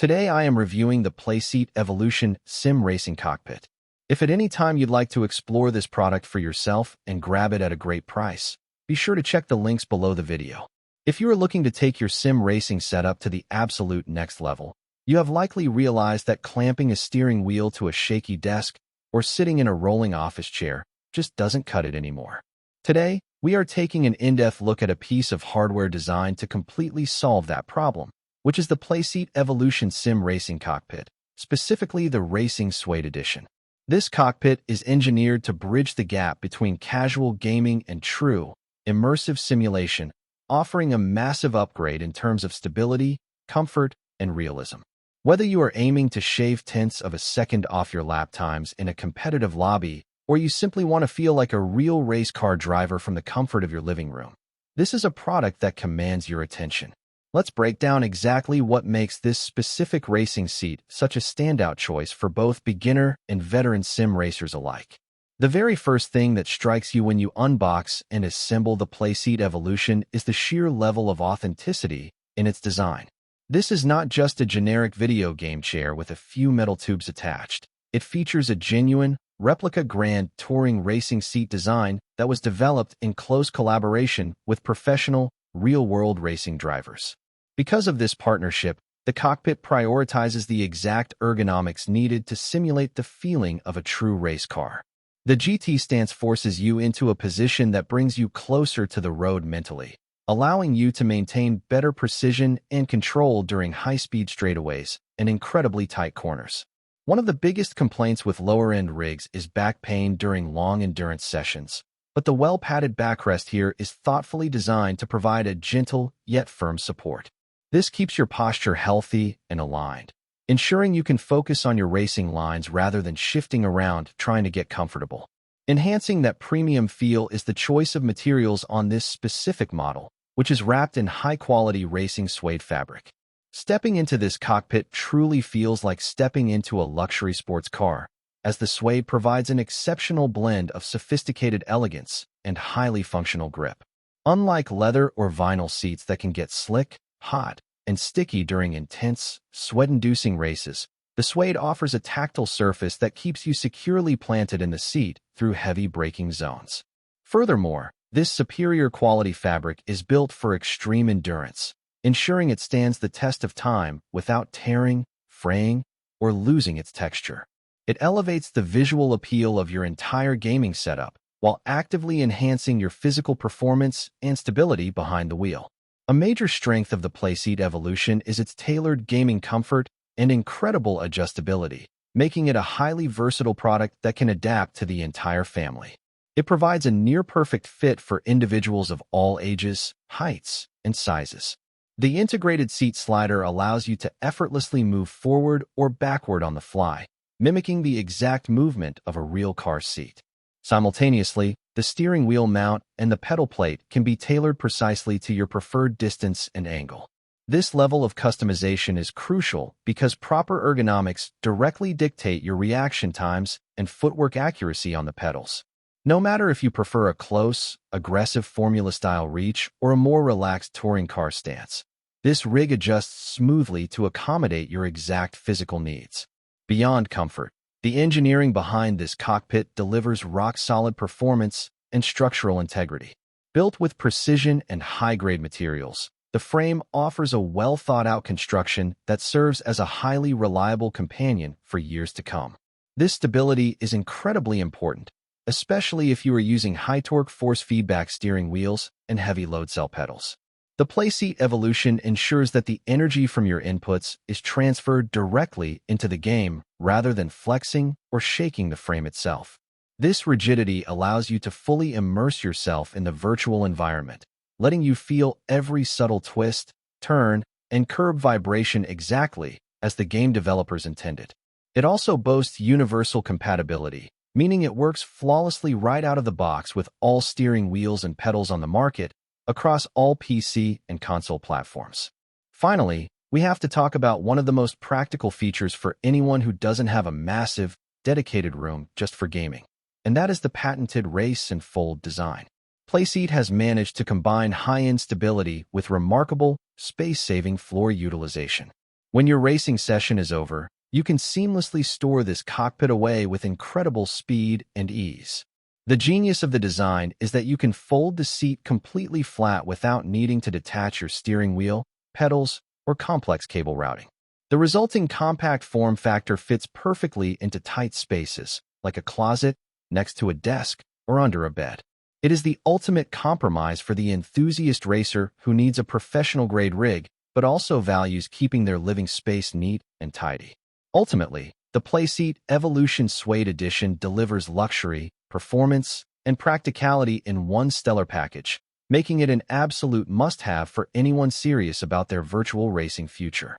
Today I am reviewing the Playseat Evolution Sim Racing Cockpit. If at any time you'd like to explore this product for yourself and grab it at a great price, be sure to check the links below the video. If you are looking to take your sim racing setup to the absolute next level, you have likely realized that clamping a steering wheel to a shaky desk or sitting in a rolling office chair just doesn't cut it anymore. Today, we are taking an in-depth look at a piece of hardware designed to completely solve that problem, which is the Playseat Evolution Sim Racing Cockpit, specifically the Racing Suede Edition. This cockpit is engineered to bridge the gap between casual gaming and true, immersive simulation, offering a massive upgrade in terms of stability, comfort, and realism. Whether you are aiming to shave tenths of a second off your lap times in a competitive lobby, or you simply want to feel like a real race car driver from the comfort of your living room, this is a product that commands your attention. Let's break down exactly what makes this specific racing seat such a standout choice for both beginner and veteran sim racers alike. The very first thing that strikes you when you unbox and assemble the Playseat Evolution is the sheer level of authenticity in its design. This is not just a generic video game chair with a few metal tubes attached. It features a genuine, replica Grand Touring racing seat design that was developed in close collaboration with professional, real-world racing drivers. Because of this partnership, the cockpit prioritizes the exact ergonomics needed to simulate the feeling of a true race car. The GT stance forces you into a position that brings you closer to the road mentally, allowing you to maintain better precision and control during high-speed straightaways and incredibly tight corners. One of the biggest complaints with lower-end rigs is back pain during long endurance sessions, but the well-padded backrest here is thoughtfully designed to provide a gentle yet firm support. This keeps your posture healthy and aligned, ensuring you can focus on your racing lines rather than shifting around trying to get comfortable. Enhancing that premium feel is the choice of materials on this specific model, which is wrapped in high-quality racing suede fabric. Stepping into this cockpit truly feels like stepping into a luxury sports car, as the suede provides an exceptional blend of sophisticated elegance and highly functional grip. Unlike leather or vinyl seats that can get slick, hot, and sticky during intense, sweat-inducing races, the suede offers a tactile surface that keeps you securely planted in the seat through heavy braking zones. Furthermore, this superior quality fabric is built for extreme endurance, ensuring it stands the test of time without tearing, fraying, or losing its texture. It elevates the visual appeal of your entire gaming setup while actively enhancing your physical performance and stability behind the wheel. A major strength of the Playseat Evolution is its tailored gaming comfort and incredible adjustability, making it a highly versatile product that can adapt to the entire family. It provides a near-perfect fit for individuals of all ages, heights, and sizes. The integrated seat slider allows you to effortlessly move forward or backward on the fly, mimicking the exact movement of a real car seat. Simultaneously, the steering wheel mount and the pedal plate can be tailored precisely to your preferred distance and angle. This level of customization is crucial because proper ergonomics directly dictate your reaction times and footwork accuracy on the pedals. No matter if you prefer a close, aggressive Formula-style reach or a more relaxed touring car stance, this rig adjusts smoothly to accommodate your exact physical needs. Beyond comfort, the engineering behind this cockpit delivers rock-solid performance and structural integrity. Built with precision and high-grade materials, the frame offers a well-thought-out construction that serves as a highly reliable companion for years to come. This stability is incredibly important, especially if you are using high-torque force feedback steering wheels and heavy load cell pedals. The Playseat Evolution ensures that the energy from your inputs is transferred directly into the game rather than flexing or shaking the frame itself. This rigidity allows you to fully immerse yourself in the virtual environment, letting you feel every subtle twist, turn, and curb vibration exactly as the game developers intended. It also boasts universal compatibility, meaning it works flawlessly right out of the box with all steering wheels and pedals on the market across all PC and console platforms. Finally, we have to talk about one of the most practical features for anyone who doesn't have a massive, dedicated room just for gaming, and that is the patented race and fold design. Playseat has managed to combine high-end stability with remarkable, space-saving floor utilization. When your racing session is over, you can seamlessly store this cockpit away with incredible speed and ease. The genius of the design is that you can fold the seat completely flat without needing to detach your steering wheel, pedals, or complex cable routing. The resulting compact form factor fits perfectly into tight spaces, like a closet, next to a desk, or under a bed. It is the ultimate compromise for the enthusiast racer who needs a professional-grade rig, but also values keeping their living space neat and tidy. Ultimately, the Playseat Evolution Suede Edition delivers luxury, performance, and practicality in one stellar package, making it an absolute must-have for anyone serious about their virtual racing future.